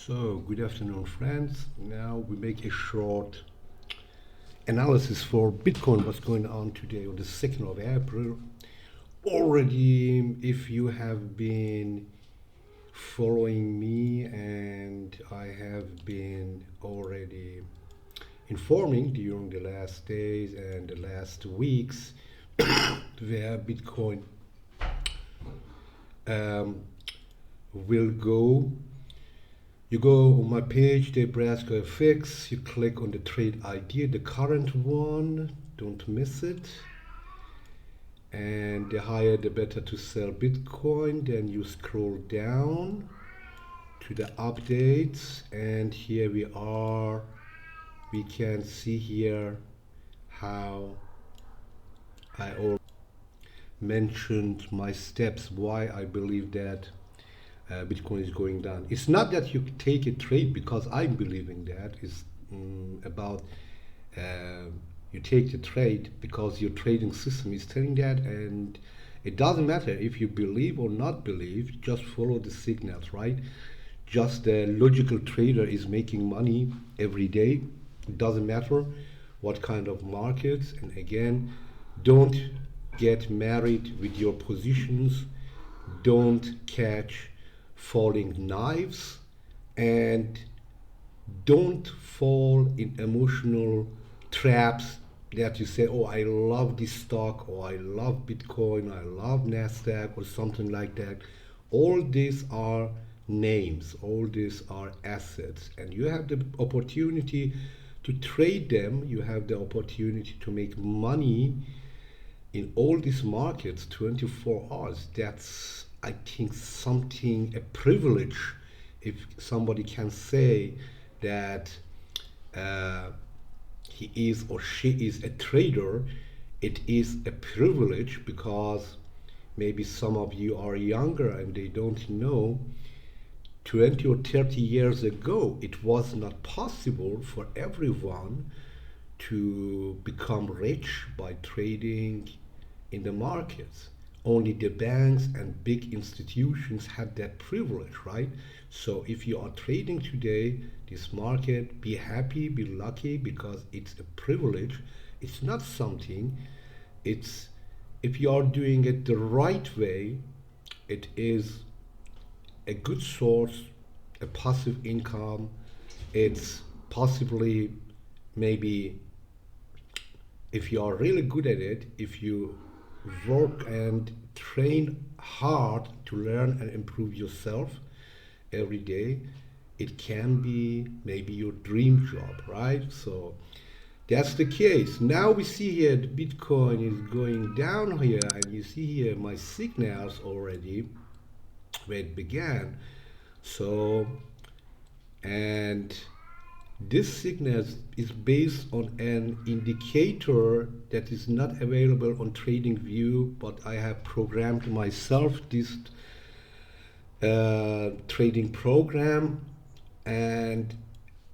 So, good afternoon, friends. Now we make a short analysis for Bitcoin, what's going on today on the 2nd of April. Already, if you have been following me, and I have been already informing during the last days and the last weeks where Bitcoin will go. You go on my page, DaveBrascoFX, you click on the trade idea, the current one, don't miss it. And the higher the better to sell Bitcoin. Then you scroll down to the updates, and here we are. We can see here how I already mentioned my steps, why I believe that Bitcoin is going down. It's not that you take a trade because I'm believing that. It's about you take the trade because your trading system is telling that, and it doesn't matter if you believe or not believe, just follow the signals, right? Just the logical trader is making money every day. It doesn't matter what kind of markets. And again, don't get married with your positions. Don't catch falling knives, and don't fall in emotional traps that you say, oh, I love this stock, or I love Bitcoin, I love NASDAQ, or something like that. All these are names, all these are assets, and you have the opportunity to trade them. You have the opportunity to make money in all these markets 24 hours. That's, I think, something, a privilege. If somebody can say that he is or she is a trader, it is a privilege, because maybe some of you are younger and they don't know. 20 or 30 years ago, it was not possible for everyone to become rich by trading in the markets. Only the banks and big institutions had that privilege, right? So if you are trading today, this market, be happy, be lucky, because it's a privilege. It's not something. It's, if you are doing it the right way, it is a good source, a passive income. It's possibly, maybe, if you are really good at it, if you work and train hard to learn and improve yourself every day, it can be maybe your dream job, right? So that's the case. Now we see here the Bitcoin is going down here, and you see here my signals already where it began. So, and this signal is based on an indicator that is not available on Tradingview, but I have programmed myself this trading program, and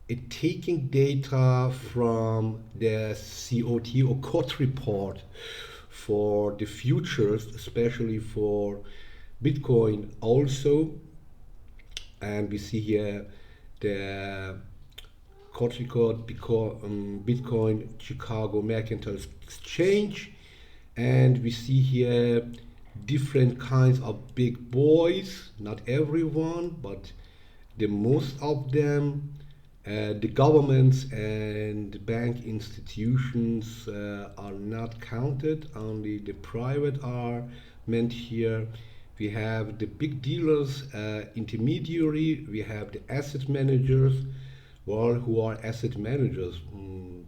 it taking data from the COT or court report for the futures, especially for Bitcoin also. And we see here the court record Bitcoin Chicago Mercantile Exchange, and we see here different kinds of big boys, not everyone, but the most of them. The governments and bank institutions are not counted, only the private are meant here. We have the big dealers, intermediary, we have the asset managers. Well, who are asset managers?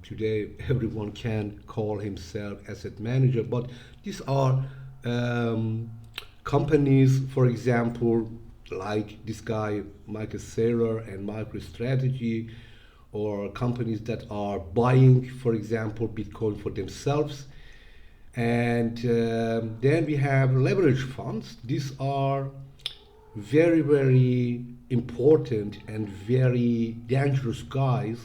Today everyone can call himself asset manager, but these are companies, for example, like this guy Michael Saylor and MicroStrategy, or companies that are buying, for example, Bitcoin for themselves. And then we have leverage funds. These are very, very important and very dangerous guys,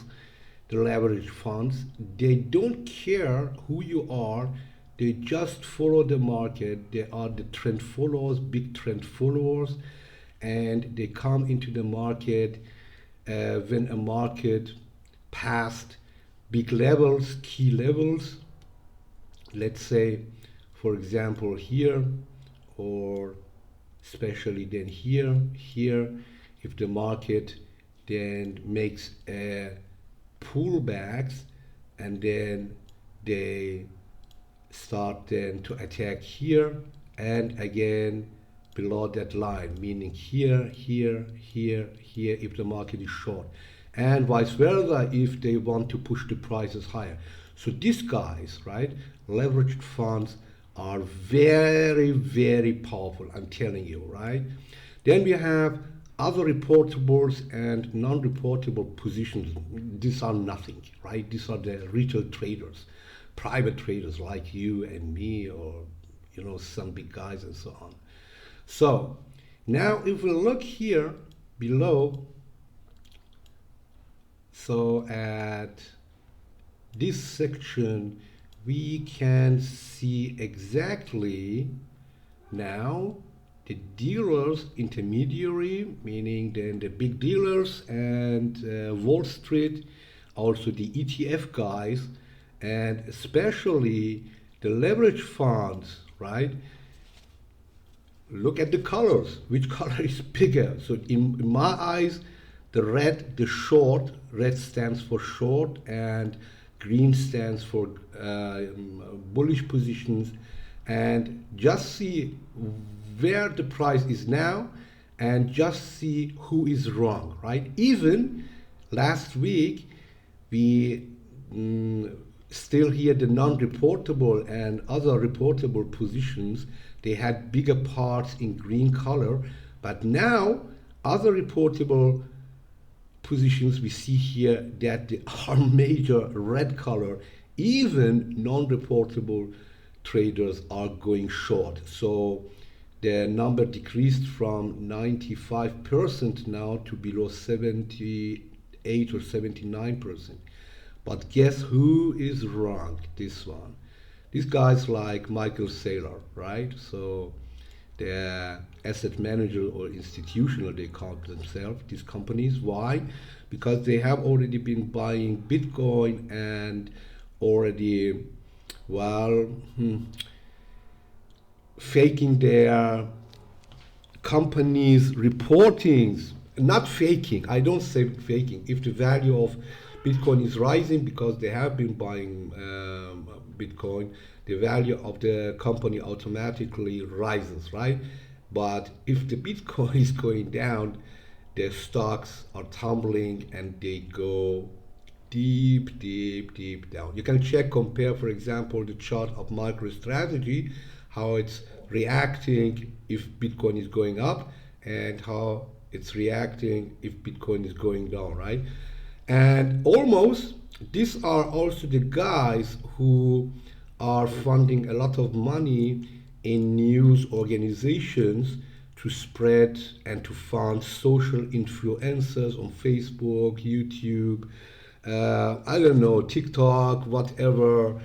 the leverage funds. They don't care who you are. They just follow the market. They are the trend followers, big trend followers, and they come into the market when a market passed big levels, key levels, let's say, for example, here, or especially then here, if the market then makes a pullbacks and then they start then to attack here and again below that line, meaning here, if the market is short, and vice versa if they want to push the prices higher. So these guys, right, leveraged funds are very, very powerful, I'm telling you, right? Then we have other reportables and non-reportable positions. These are nothing, right? These are the retail traders, private traders like you and me, or some big guys and so on. So now if we look here below, so at this section we can see exactly now the dealers, intermediary, meaning then the big dealers, and Wall Street, also the ETF guys, and especially the leverage funds, right? Look at the colors. Which color is bigger? So in my eyes, the red, the short, red stands for short, and green stands for bullish positions. And just see where the price is now and just see who is wrong, right? Even last week, we still here the non-reportable and other reportable positions, they had bigger parts in green color, but now other reportable positions we see here that they are major red color. Even non-reportable traders are going short. So the number decreased from 95% now to below 78 or 79%. But guess who is wrong? This one. These guys like Michael Saylor, right? So they're asset manager or institutional, they call themselves, these companies. Why? Because they have already been buying Bitcoin and already, faking their companies' reportings. Not faking, I don't say faking. If the value of Bitcoin is rising because they have been buying Bitcoin, the value of the company automatically rises, right? But if the Bitcoin is going down, their stocks are tumbling and they go deep, deep, deep down. You can compare, for example, the chart of MicroStrategy, how it's reacting if Bitcoin is going up and how it's reacting if Bitcoin is going down, right? And almost these are also the guys who are funding a lot of money in news organizations to spread and to fund social influencers on Facebook, YouTube, I don't know, TikTok, whatever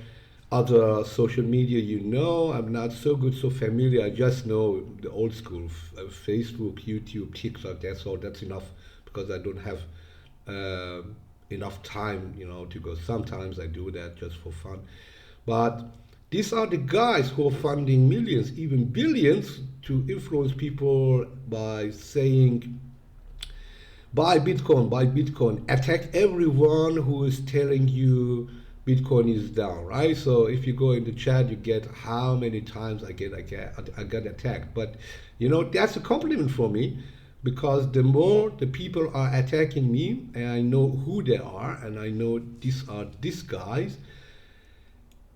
other social media I'm not so familiar. I just know the old school, Facebook, YouTube, TikTok, that's all. That's enough because I don't have enough time, to go. Sometimes I do that just for fun. But these are the guys who are funding millions, even billions, to influence people by saying, buy Bitcoin, attack everyone who is telling you Bitcoin is down, right? So if you go in the chat, you get how many times I got attacked. But that's a compliment for me, because the more the people are attacking me and I know who they are and I know these guys,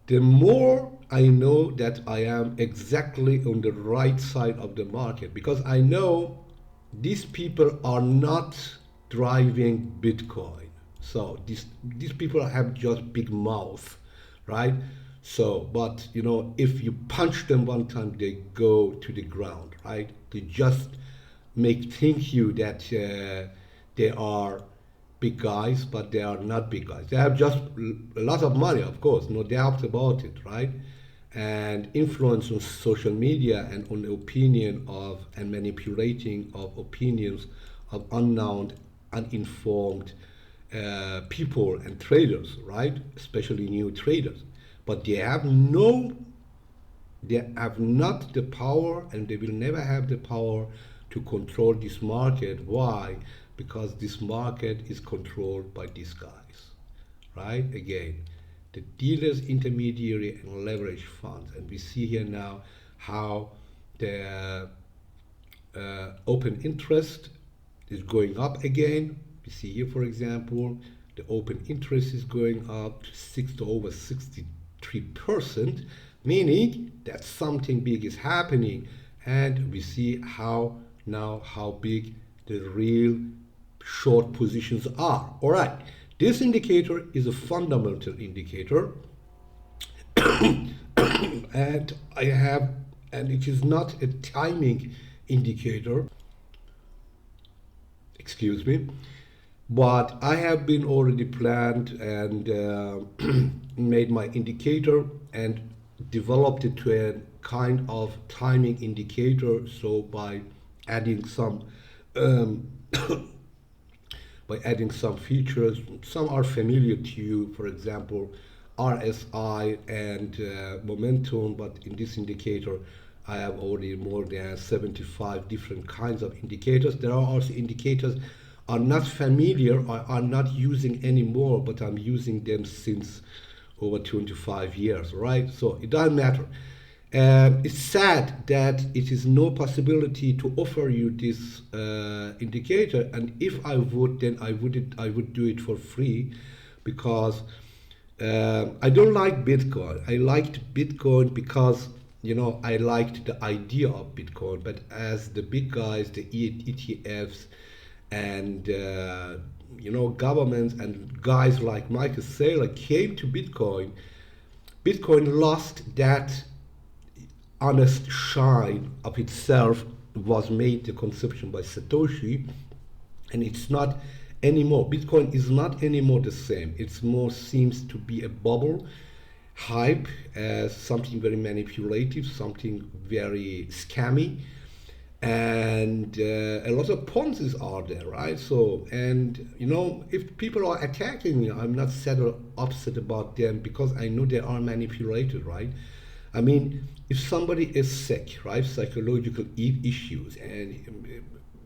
the more I know that I am exactly on the right side of the market, because I know these people are not driving Bitcoin. So these people have just big mouth, right? So, but if you punch them one time, they go to the ground, right? They just think you that they are big guys, but they are not big guys. They have just a lot of money, of course, no doubt about it, right? And influence on social media and on the opinion of and manipulating of opinions of unknown uninformed people and traders, right? Especially new traders. But they have not the power, and they will never have the power to control this market. Why? Because this market is controlled by these guys, right? Again, the dealers, intermediary, and leverage funds. And we see here now how the open interest is going up again. We see here, for example, the open interest is going up to over 63%, meaning that something big is happening. And we see how big the real short positions are. All right, this indicator is a fundamental indicator, and it is not a timing indicator. Excuse me. But I have been already planned and made my indicator and developed it to a kind of timing indicator. So by adding some features, some are familiar to you, for example, RSI and momentum. But in this indicator, I have already more than 75 different kinds of indicators. There are also indicators are not familiar or are not using anymore, but I'm using them since over 25 years, right? So it doesn't matter. It's sad that it is no possibility to offer you this indicator, and if I would, then I would do it for free, because I don't like Bitcoin. I liked Bitcoin because I liked the idea of Bitcoin, but as the big guys, the ETFs, and governments and guys like Michael Saylor came to Bitcoin lost that honest shine of itself. Was made the conception by Satoshi, and it's not anymore. Bitcoin is not anymore the same. It's more seems to be a bubble hype, as something very manipulative, something very scammy, and a lot of Ponzi's are there, right? So, and if people are attacking me, I'm not sad or upset about them, because I know they are manipulated, right? I mean, if somebody is sick, right, psychological issues, and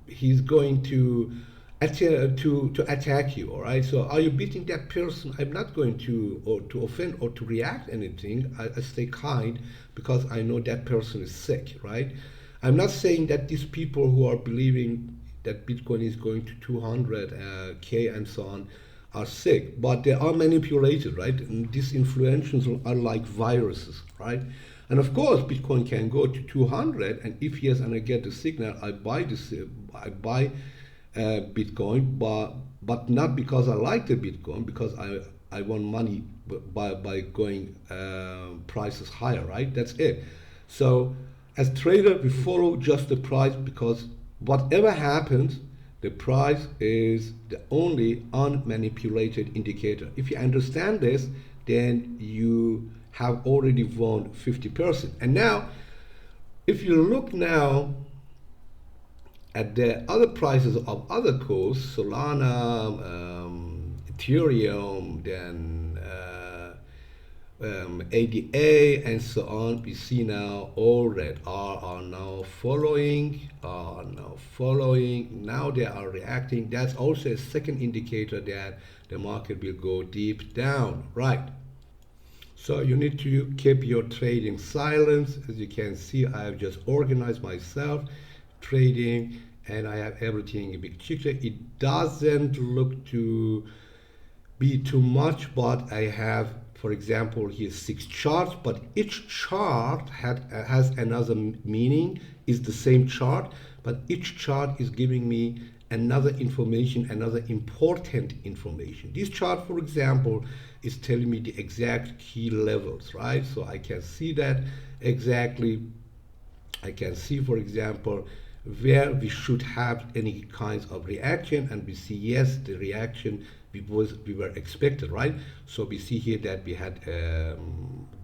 he's going to attack you, all right? So are you beating that person? I'm not going to offend or to react anything. I stay kind, because I know that person is sick, right? I'm not saying that these people who are believing that Bitcoin is going to 200K and so on are sick, but they are manipulated, right? And these influences are like viruses, right? And of course, Bitcoin can go to 200, and if yes, and I get the signal, I buy Bitcoin, but not because I like the Bitcoin, because I want money by going prices higher, right? That's it. So as trader, we follow just the price, because whatever happens, the price is the only unmanipulated indicator. If you understand this, then you have already won 50%. And now, if you look now at the other prices of other coins, Solana, Ethereum, then ADA, and so on, we see now all red are now following. Now they are reacting. That's also a second indicator that the market will go deep down, right? So you need to keep your trading silence. As you can see, I have just organized myself trading, and I have everything in big picture. It doesn't look to be too much, but I have, for example, here 6 charts, but each chart has another meaning, is the same chart, but each chart is giving me another information, another important information. This chart, for example, is telling me the exact key levels, right? So I can see that exactly. I can see, for example, where we should have any kinds of reaction, and we see yes, the reaction we were expected, right? So we see here that we had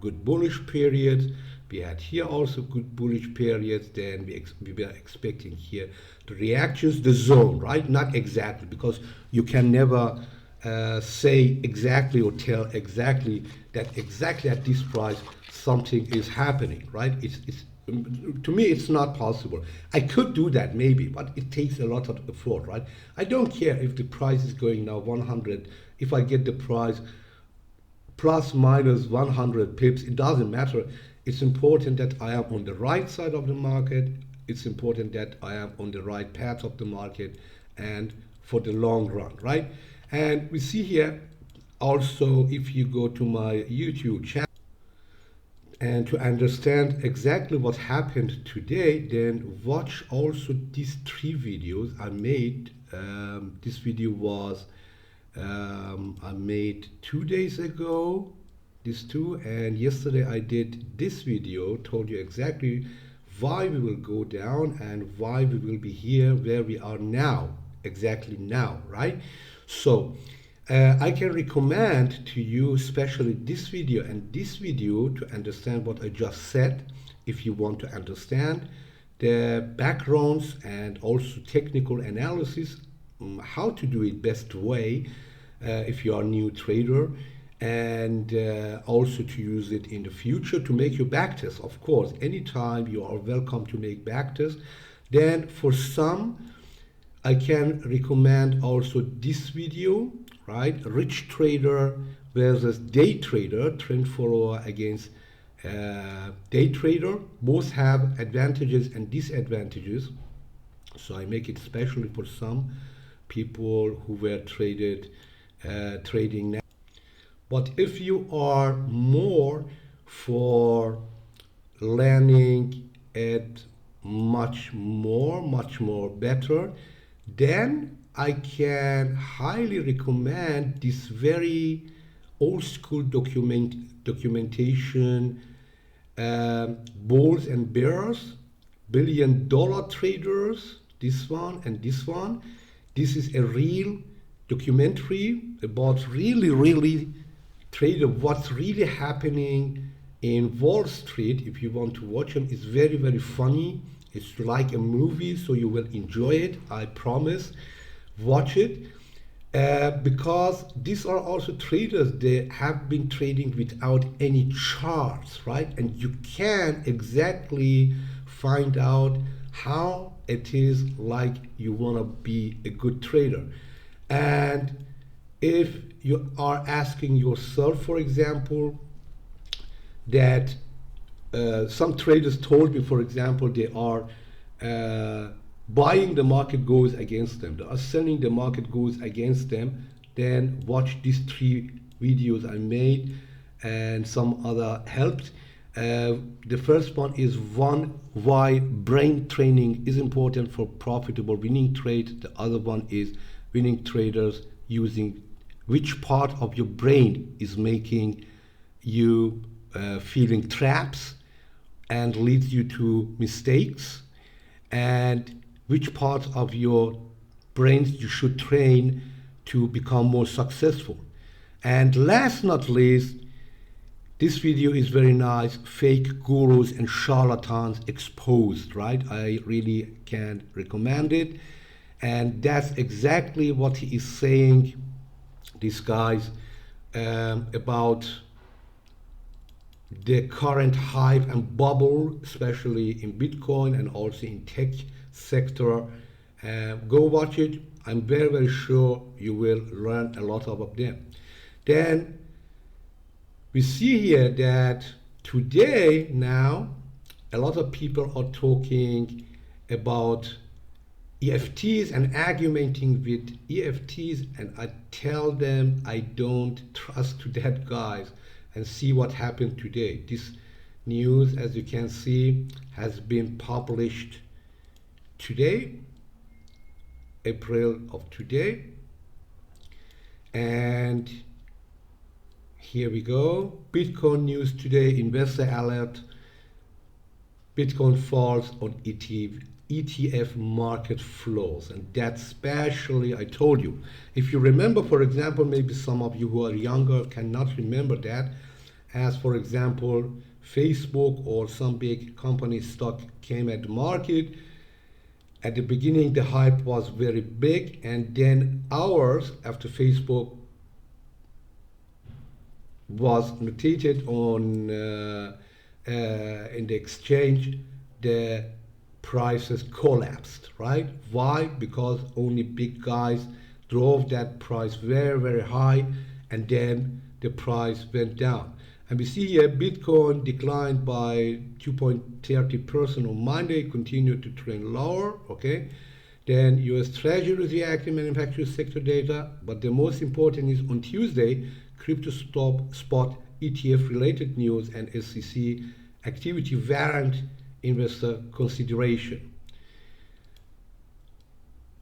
good bullish periods. We had here also good bullish periods. Then we were expecting here the reactions, the zone, right? Not exactly, because you can never say exactly or tell exactly that exactly at this price something is happening, right? It's to me it's not possible. I could do that maybe, but it takes a lot of effort, right? I don't care if the price is going now 100. If I get the price plus minus 100 pips, it doesn't matter. It's important that I am on the right side of the market. It's important that I am on the right path of the market and for the long run, right? And we see here also, if you go to my YouTube channel and to understand exactly what happened today, then watch also these 3 videos I made. This video was I made 2 days ago, these two, and yesterday I did this video, told you exactly why we will go down and why we will be here where we are now, exactly now, right? So I can recommend to you especially this video and this video to understand what I just said. If you want to understand the backgrounds and also technical analysis, how to do it best way if you are a new trader, and also to use it in the future to make your backtest. Of course, anytime you are welcome to make backtests. Then for some, I can recommend also this video, right? Rich trader versus day trader, trend follower against day trader. Both have advantages and disadvantages. So I make it especially for some people who were trading now. But if you are more for learning it much more better, then I can highly recommend this very old school documentation, bulls and bears, $1 billion traders, this one and this one. This is a real documentary about really trader, what's really happening in Wall Street. If you want to watch them, it's very funny. It's like a movie, so you will enjoy it, I promise. Watch it, because these are also traders. They have been trading without any charts, right? And you can exactly find out how it is like you want to be a good trader. And if you are asking yourself, for example, that some traders told me, for example, they are buying, the market goes against them. They are selling, the market goes against them. Then watch these 3 videos I made, and some other helped. The first one is why brain training is important for profitable winning trade. The other one is winning traders using which part of your brain is making you feeling traps and leads you to mistakes, and which part of your brains you should train to become more successful. And last not least, this video is very nice, fake gurus and charlatans exposed, right? I really can recommend it. And that's exactly what he is saying, these guys, about the current hype and bubble, especially in Bitcoin and also in tech sector. Go watch it. I'm very sure you will learn a lot about them. Then we see here that today now a lot of people are talking about EFTs and arguing with EFTs, and I tell them I don't trust to that, guys. And see what happened today. This news, as you can see, has been published today, April of today. And here we go. Bitcoin news today, investor alert. Bitcoin falls on ETF market flows, and that's especially, I told you, if you remember, for example, maybe some of you who are younger cannot remember that, as for example Facebook or some big company stock came at the market. At the beginning the hype was very big, and then hours after Facebook was notated on in the exchange, the prices collapsed, right? Why? Because only big guys drove that price very, very high, and then the price went down. And we see here Bitcoin declined by 2.30% on Monday, continued to trend lower, okay? Then US Treasuries reacting manufacturing sector data, but the most important is on Tuesday, crypto spot ETF related news and SEC activity warrant investor consideration.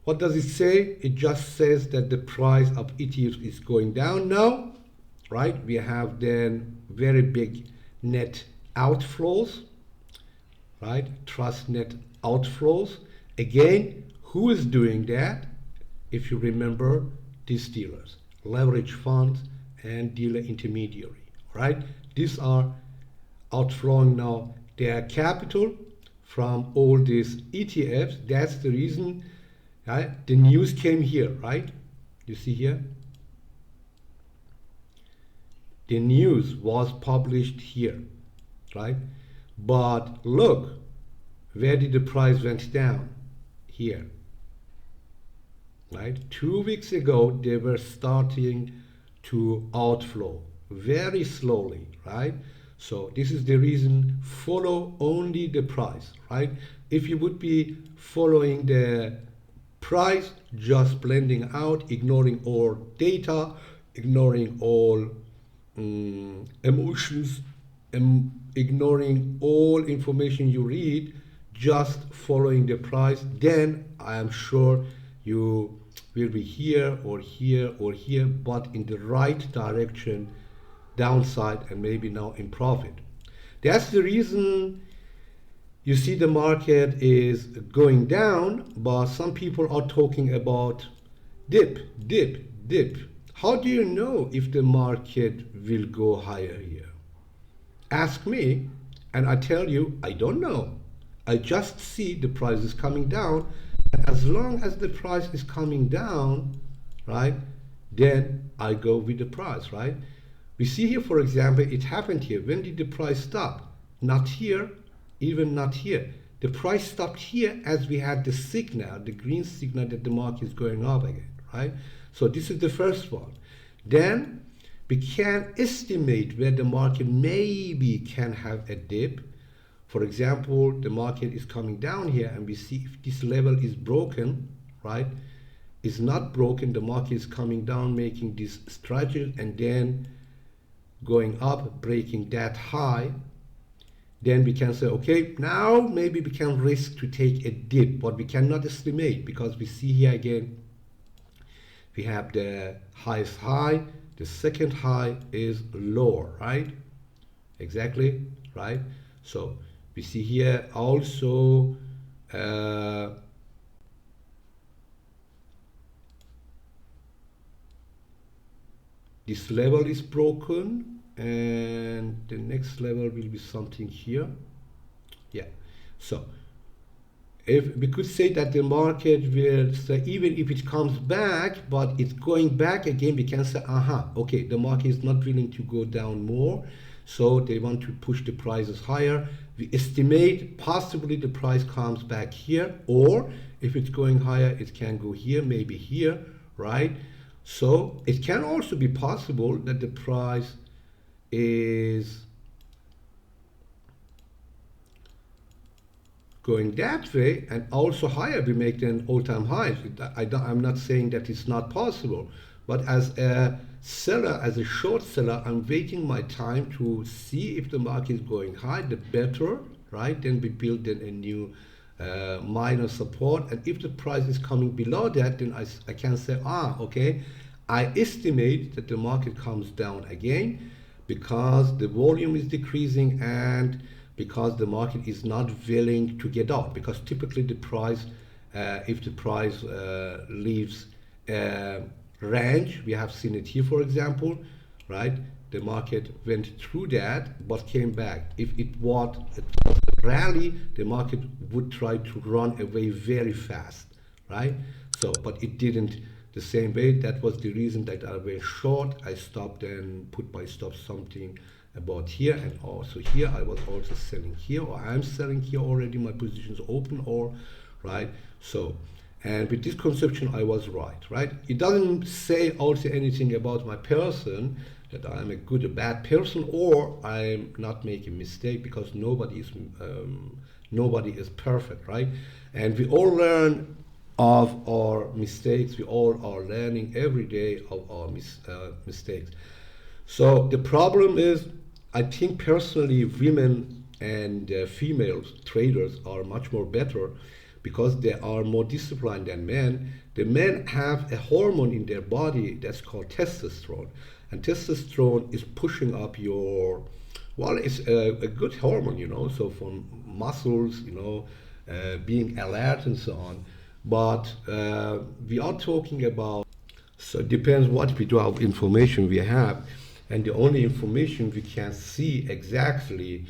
What does it say? It just says that the price of ETFs is going down now, right? We have then very big net outflows, right? Trust net outflows. Again, who is doing that? If you remember, these dealers, leverage funds and dealer intermediary, right? These are outflowing now their capital from all these ETFs. That's the reason, right? The news came here, right? You see here? The news was published here, right? But look, where did the price went down? Here, right? 2 weeks ago, they were starting to outflow very slowly, right? So this is the reason, follow only the price, right? If you would be following the price, just blending out, ignoring all data, ignoring all emotions, ignoring all information you read, just following the price, then I am sure you will be here or here or here, but in the right direction, downside, and maybe now in profit. That's the reason you see the market is going down, but some people are talking about dip. How do you know if the market will go higher here? Ask me, and I tell you, I don't know. I just see the price is coming down, and as long as the price is coming down, right, then I go with the price, right? We see here, for example, it happened here. When did the price stop? Not here, even not here. The price stopped here as we had the signal, the green signal that the market is going up again, right? So this is the first one. Then we can estimate where the market maybe can have a dip. For example, the market is coming down here, and we see if this level is broken, right? Is not broken, the market is coming down, making this strategy, and then going up, breaking that high. Then we can say, okay, now maybe we can risk to take a dip, but we cannot estimate, because we see here again, we have the highest high, the second high is lower, right? Exactly, right? So we see here also this level is broken, and the next level will be something here. Yeah, so if we could say that the market will, so even if it comes back, but it's going back again, we can say, okay, the market is not willing to go down more, so they want to push the prices higher. We estimate possibly the price comes back here, or if it's going higher, it can go here, maybe here, right? So it can also be possible that the price is going that way and also higher, we make an all-time high. I'm not saying that it's not possible, but as a seller, as a short seller, I'm waiting my time to see if the market is going high, the better, right? Then we build then a new minor support, and if the price is coming below that, then I can say, okay, I estimate that the market comes down again because the volume is decreasing and because the market is not willing to get out, because typically the price, if the price leaves range, we have seen it here for example, right? The market went through that but came back. If it was a rally, the market would try to run away very fast, right? So but it didn't the same way. That was the reason that I went short. I stopped and put my stop something about here, and also here I was also selling here, or I'm selling here already, my positions open, or right. So and with this conception I was right? It doesn't say also anything about my person, that I'm a good or bad person, or I'm not making mistake, because nobody is perfect, right? And we all learn of our mistakes. We all are learning every day of our mistakes. So the problem is, I think personally women and female traders are much more better, because they are more disciplined than men. The men have a hormone in their body that's called testosterone, and testosterone is pushing up your, well, it's a good hormone, so for muscles, being alert and so on. But we are talking about, so it depends what we do, our information we have, and the only information we can see exactly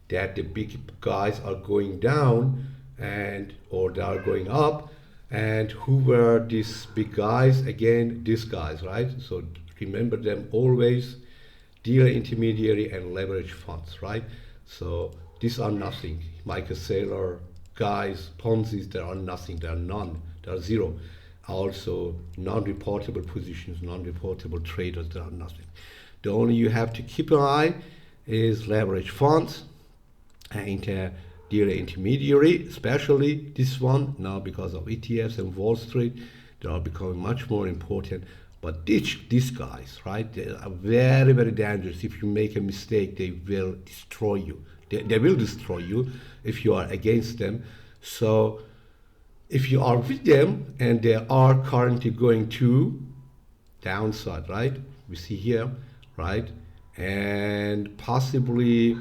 that the big guys are going down or they are going up. And who were these big guys? Again, these guys, right? So remember them always: dealer, intermediary, and leverage funds, right? So these are nothing. Michael Saylor guys, Ponzi's, there are nothing. There are none. There are zero. Also, non-reportable positions, non-reportable traders, there are nothing. The only you have to keep an eye is leverage funds and dealer intermediary, especially this one now because of ETFs and Wall Street. They are becoming much more important. But these guys, right, they are very, very dangerous. If you make a mistake, they will destroy you. They will destroy you if you are against them. So if you are with them and they are currently going to downside, right, we see here, right, and possibly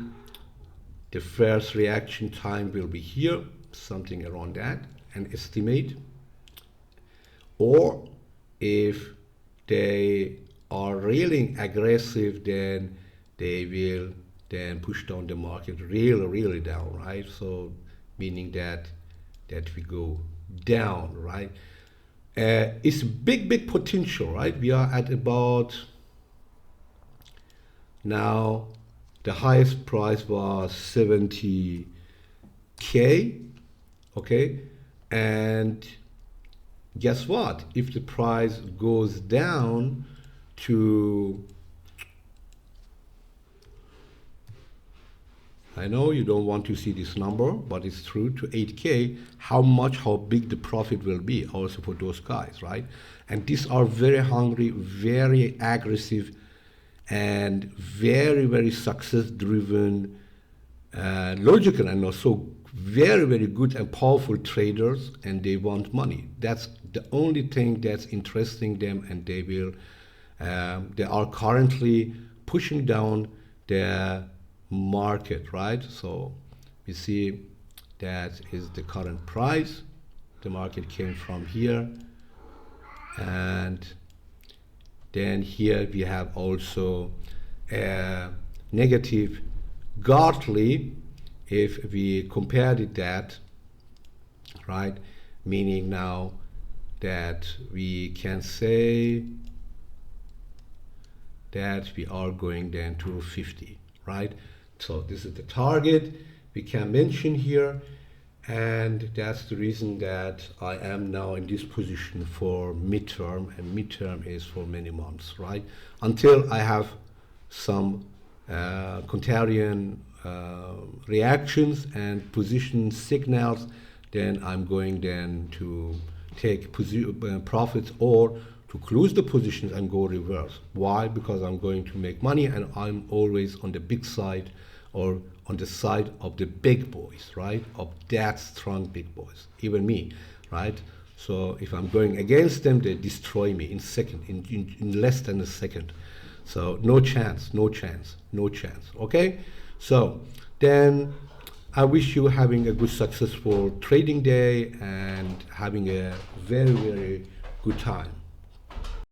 the first reaction time will be here, something around that, and estimate. Or if they are really aggressive, then they will then push down the market really down, right? So meaning that we go down, right? It's big potential, right? We are at about, now the highest price was 70K, okay? And guess what? If the price goes down to, I know you don't want to see this number, but it's true, to 8K, how big the profit will be also for those guys, right? And these are very hungry, very aggressive, and very success-driven, logical, and also very good and powerful traders, and they want money. That's the only thing that's interesting them, and they are currently pushing down their market, right? So we see that is the current price. The market came from here, and then here we have also a negative Gartley. If we compared that, right, meaning now that we can say that we are going then to 50, right? So this is the target we can mention here, and that's the reason that I am now in this position for midterm, and midterm is for many months, right? Until I have some contrarian reactions and position signals, then I'm going then to take profits, or to close the positions and go reverse. Why? Because I'm going to make money, and I'm always on the big side, or on the side of the big boys, right? Of that strong big boys, even me, right? So if I'm going against them, they destroy me in less than a second. So no chance, okay? So then I wish you having a good successful trading day and having a very good time.